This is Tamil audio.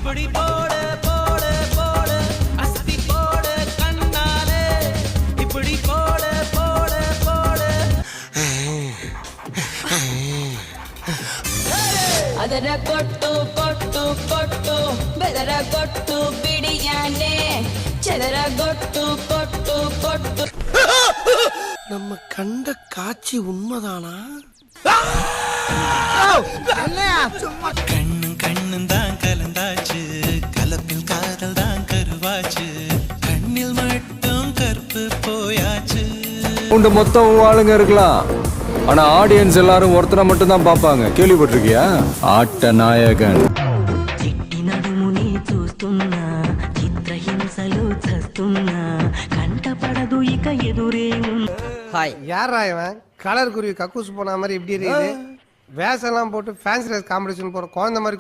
அப்படி போடு போடு போடு அஸ்தி போடு கண்ணாலே இப்படி போடு போடு போடு ಅದರ ಕೊಟ್ಟು ಕೊಟ್ಟು ಕೊಟ್ಟು ಬೆದರ ಕೊಟ್ಟು ಬಿಡಿಯಾನೆ ಚದರ ಕೊಟ್ಟು ಕೊಟ್ಟು ಕೊಟ್ಟು நம்ம கண்ட காட்சி உண்மைதானா? கண்ணும் கண்ணும் தான் கலந்தாச்சு கலப்பில் காதல் தான் கருவாச்சு கண்ணில் மட்டும் கருப்பு போயாச்சு உண்டு மொத்தம் ஆளுங்க இருக்கலாம், ஆனா ஆடியன்ஸ் எல்லாரும் ஒருத்தரை மட்டும் தான் பாப்பாங்க. கேள்விப்பட்டிருக்கியா? ஆட்ட நாயகன். చిట్టి నడుముని చూస్తున్నా చిత్రహింసలు చస్తున్నా కంటపడదు ఇక ఎదురే ஹாய், யாரா இவன்? கலர் குருவி கக்கூஸ் போன மாதிரி இப்படி இருக்குது. வேஷம் எல்லாம் போட்டு ஃபேன்சி ட்ரெஸ் காம்படிஷன் போற குழந்தை மாதிரி